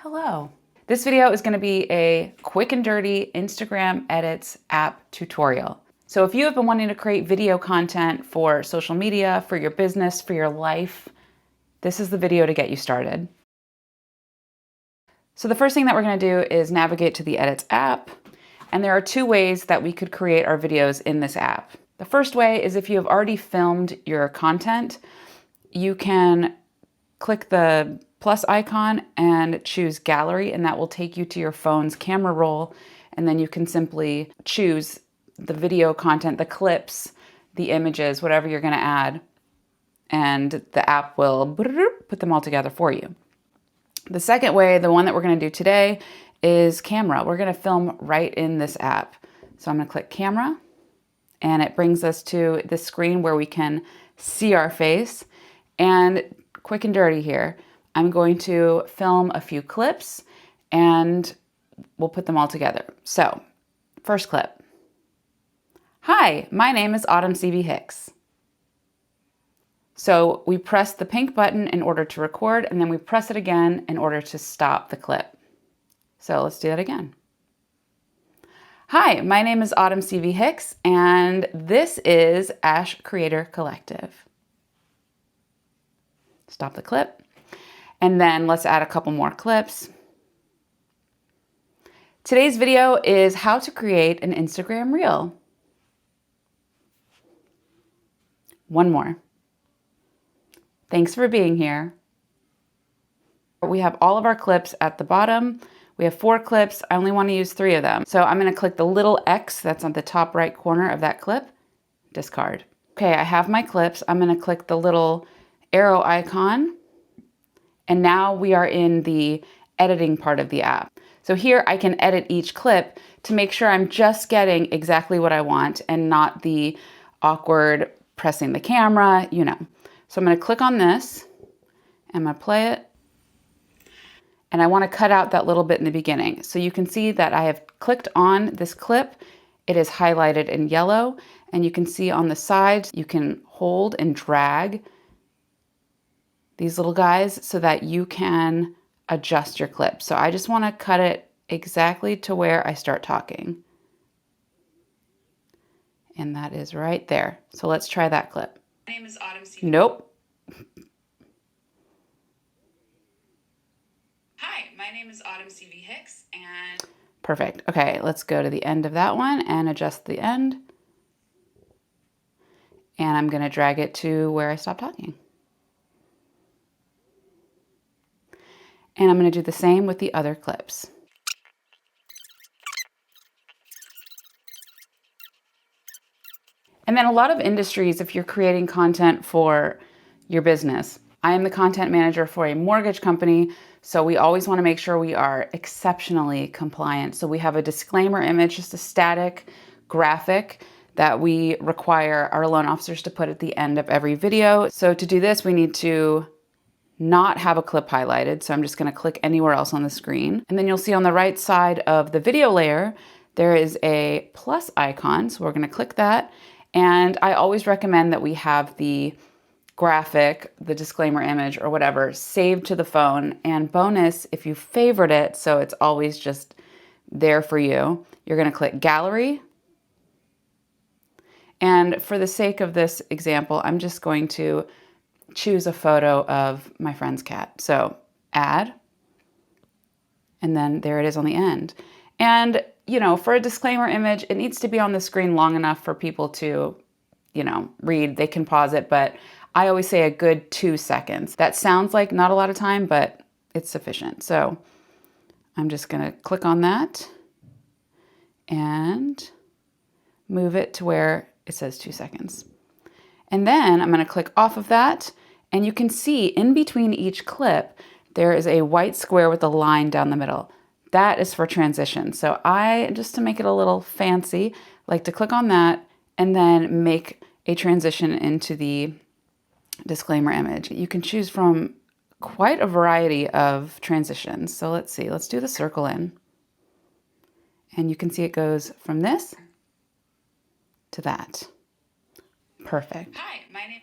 Hello. This video is going to be a quick and dirty Instagram edits app tutorial. So if you have been wanting to create video content for social media, for your business, for your life, this is the video to get you started. So the first thing that we're going to do is navigate to the Edits app. And there are two ways that we could create our videos in this app. The first way is if you have already filmed your content, you can click the plus icon and choose gallery, and that will take you to your phone's camera roll. And then you can simply choose the video content, the clips, the images, whatever you're going to add. And the app will put them all together for you. The second way, the one that we're going to do today, is camera. We're going to film right in this app. So I'm going to click camera, and it brings us to the screen where we can see our face. And quick and dirty here, I'm going to film a few clips and we'll put them all together. So, first clip. Hi, my name is Seavey Hicks. So we press the pink button in order to record, and then we press it again in order to stop the clip. So let's do that again. Hi, my name is Seavey Hicks, and this is Ash Creator Collective. Stop the clip. And then let's add a couple more clips. Today's video is how to create an Instagram reel. One more. Thanks for being here. We have all of our clips at the bottom. We have 4 clips. I only want to use 3 of them. So I'm going to click the little X that's on the top right corner of that clip. Discard. Okay, I have my clips. I'm going to click the little arrow icon. And now we are in the editing part of the app. So here I can edit each clip to make sure I'm just getting exactly what I want and not the awkward pressing the camera, you know. So I'm going to click on this. I'm going to play it. And I want to cut out that little bit in the beginning. So you can see that I have clicked on this clip. It is highlighted in yellow. And you can see on the sides, you can hold and drag these little guys so that you can adjust your clip. So I just want to cut it exactly to where I start talking. And that is right there. So let's try that clip. My name is Seavey. Nope. Hi, my name is Seavey Hicks, and Perfect. Okay, let's go to the end of that one and adjust the end. And I'm going to drag it to where I stop talking. And I'm going to do the same with the other clips. And then a lot of industries, if you're creating content for your business, I am the content manager for a mortgage company, so we always want to make sure we are exceptionally compliant. So we have a disclaimer image, just a static graphic that we require our loan officers to put at the end of every video. So to do this, we need to not have a clip highlighted. So I'm just going to click anywhere else on the screen. And then you'll see on the right side of the video layer, there is a plus icon. So we're going to click that. And I always recommend that we have the graphic, the disclaimer image or whatever, saved to the phone. And bonus, if you favorite it, so it's always just there for you, you're going to click gallery. And for the sake of this example, I'm just going to choose a photo of my friend's cat. So add, and then there it is on the end. And, you know, for a disclaimer image, it needs to be on the screen long enough for people to, you know, read. They can pause it, but I always say a good 2 seconds. That sounds like not a lot of time, but it's sufficient. So I'm just going to click on that and move it to where it says 2 seconds. And then I'm going to click off of that. And you can see in between each clip, there is a white square with a line down the middle. That is for transition. So I, just to make it a little fancy, like to click on that and then make a transition into the disclaimer image. You can choose from quite a variety of transitions. So let's see, let's do the circle in. And you can see it goes from this to that. Perfect. hi, my name.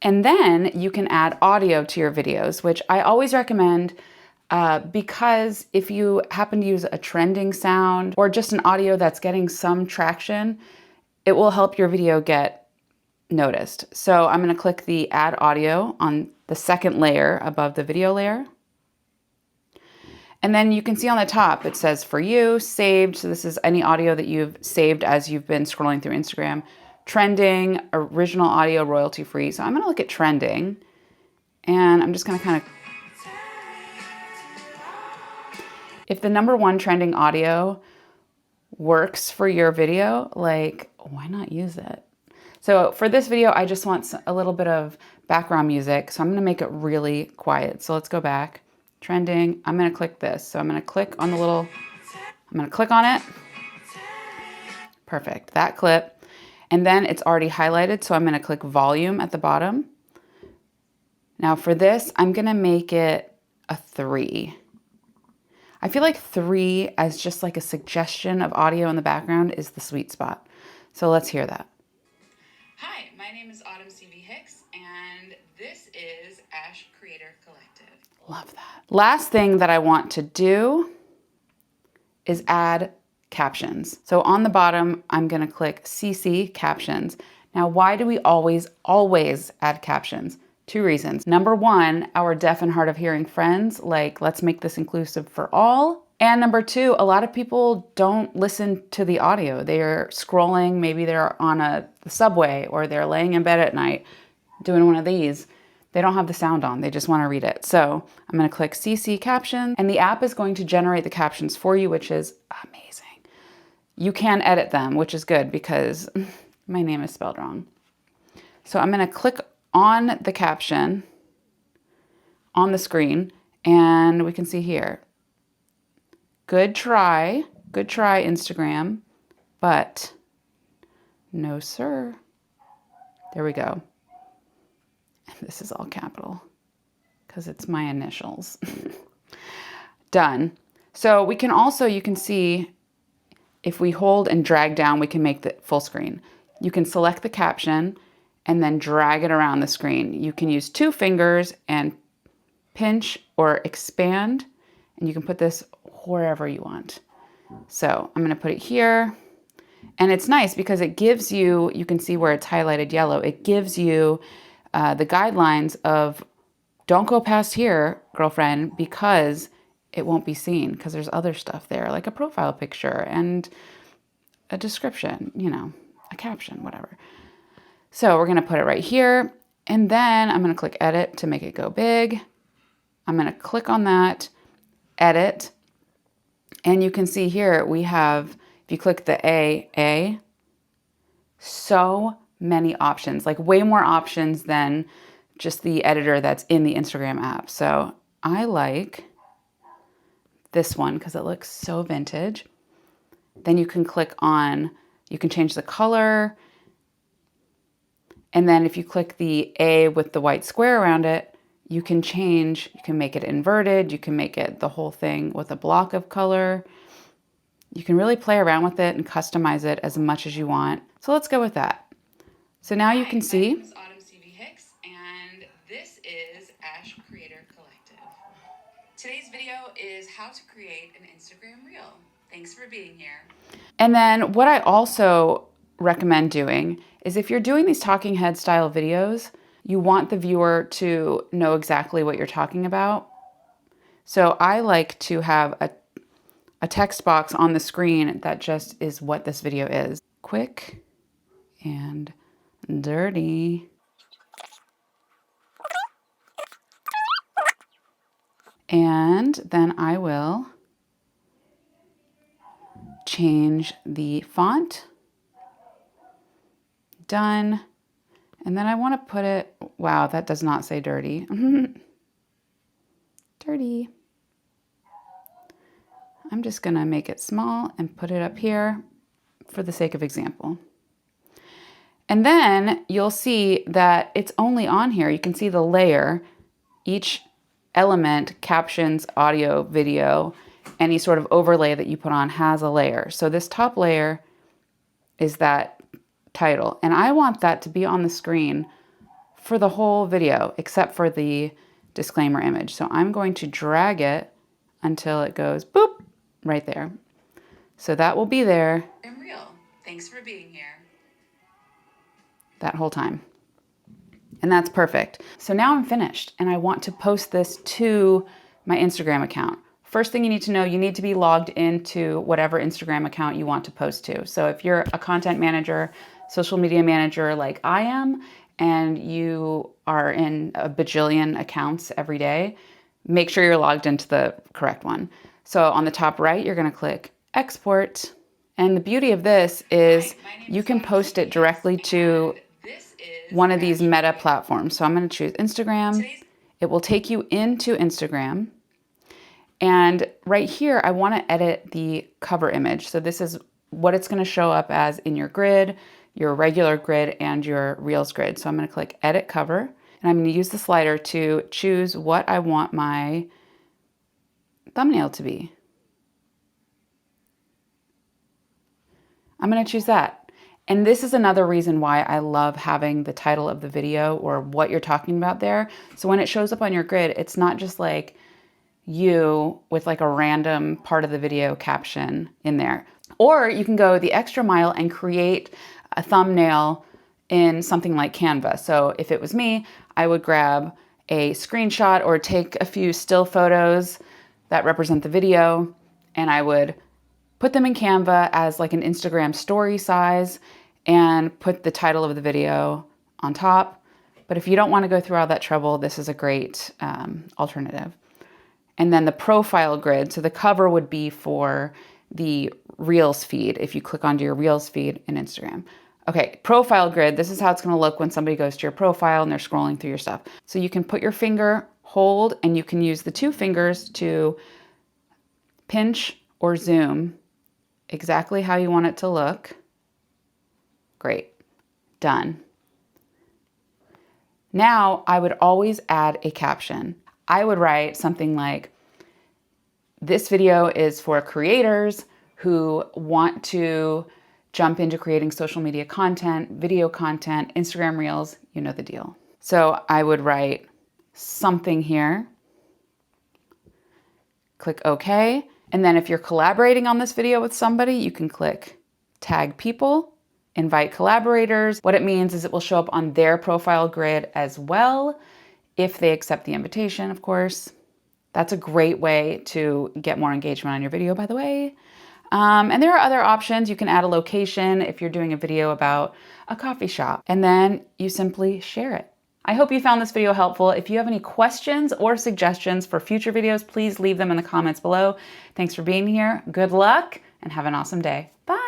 And then you can add audio to your videos, which I always recommend because if you happen to use a trending sound or just an audio that's getting some traction, it will help your video get noticed. So I'm going to click the add audio on the second layer above the video layer. And then you can see on the top, it says for you, saved. So this is any audio that you've saved as you've been scrolling through Instagram. Trending, original audio, royalty free. So I'm going to look at trending, and I'm just going to kind of, if the #1 trending audio works for your video, like, why not use it? So for this video, I just want a little bit of background music. So I'm going to make it really quiet. So let's go back. Trending. I'm going to click this. So I'm going to click on the little, I'm going to click on it. Perfect. That clip. And then it's already highlighted. So I'm going to click volume at the bottom. Now for this, I'm going to make it a 3. I feel like 3 as just like a suggestion of audio in the background is the sweet spot. So let's hear that. Hi, my name is Seavey Hicks, and this is Ash Creator Collective. Love that. Last thing that I want to do is add captions. So on the bottom, I'm going to click CC captions. Now, why do we always add captions? 2 reasons. #1, our deaf and hard of hearing friends, like, let's make this inclusive for all. And #2, a lot of people don't listen to the audio. They're scrolling, maybe they're on the subway, or they're laying in bed at night doing one of these. They don't have the sound on, they just want to read it. So I'm going to click CC caption, and the app is going to generate the captions for you, which is amazing. You can edit them, which is good because my name is spelled wrong. So I'm going to click on the caption on the screen, and we can see here, good try Instagram, but no sir. There we go. And this is all capital because it's my initials. Done. So we can also, you can see if we hold and drag down, we can make the full screen. You can select the caption and then drag it around the screen. You can use 2 fingers and pinch or expand, and you can put this wherever you want. So I'm gonna put it here, and it's nice because it gives you, you can see where it's highlighted yellow, it gives you the guidelines of don't go past here, girlfriend, because it won't be seen, because there's other stuff there, like a profile picture and a description, you know, a caption, whatever. So we're going to put it right here, and then I'm going to click edit to make it go big. I'm going to click on that, edit, and you can see here we have, if you click the A, so many options, like way more options than just the editor that's in the Instagram app. So I like this one because it looks so vintage. Then you can click on, you can change the color. And then if you click the A with the white square around it, you can change, you can make it inverted, you can make it the whole thing with a block of color. You can really play around with it and customize it as much as you want. So let's go with that. So now you can see. My name is Seavey Hicks, and this is Ash Creator Collective. Today's video is how to create an Instagram reel. Thanks for being here. And then what I also recommend doing is if you're doing these talking head style videos, you want the viewer to know exactly what you're talking about. So I like to have a text box on the screen that just is what this video is. Quick and dirty. And then I will change the font. Done. And then I want to put it, wow, that does not say dirty. Dirty. I'm just going to make it small and put it up here for the sake of example. And then you'll see that it's only on here. You can see the layer, each element, captions, audio, video, any sort of overlay that you put on has a layer. So this top layer is that title. And I want that to be on the screen for the whole video, except for the disclaimer image. So I'm going to drag it until it goes boop right there. So that will be there. I'm real. Thanks for being here. That whole time. And that's perfect. So now I'm finished and I want to post this to my Instagram account. First thing you need to know, you need to be logged into whatever Instagram account you want to post to. So if you're a content manager, social media manager like I am, and you are in a bajillion accounts every day, make sure you're logged into the correct one. So on the top right, you're gonna click export. And the beauty of this is you can post it directly to one of these meta platforms. So I'm gonna choose Instagram. It will take you into Instagram. And right here, I wanna edit the cover image. So this is what it's gonna show up as in your grid, your regular grid, and your Reels grid. So I'm gonna click Edit Cover, and I'm gonna use the slider to choose what I want my thumbnail to be. I'm gonna choose that. And this is another reason why I love having the title of the video or what you're talking about there. So when it shows up on your grid, it's not just like you with like a random part of the video caption in there. Or you can go the extra mile and create a thumbnail in something like Canva. So if it was me, I would grab a screenshot or take a few still photos that represent the video, and I would put them in Canva as like an Instagram story size and put the title of the video on top. But if you don't want to go through all that trouble, this is a great alternative. And then the profile grid, so the cover would be for the Reels feed if you click onto your Reels feed in Instagram. Okay, profile grid, this is how it's gonna look when somebody goes to your profile and they're scrolling through your stuff. So you can put your finger, hold, and you can use the two fingers to pinch or zoom exactly how you want it to look. Great, done. Now I would always add a caption. I would write something like, this video is for creators who want to jump into creating social media content, video content, Instagram Reels, you know the deal. So I would write something here, click OK. And then if you're collaborating on this video with somebody, you can click tag people, invite collaborators. What it means is it will show up on their profile grid as well, if they accept the invitation, of course. That's a great way to get more engagement on your video, by the way. And there are other options. You can add a location if you're doing a video about a coffee shop, and then you simply share it. I hope you found this video helpful. If you have any questions or suggestions for future videos, please leave them in the comments below. Thanks for being here. Good luck and have an awesome day. Bye.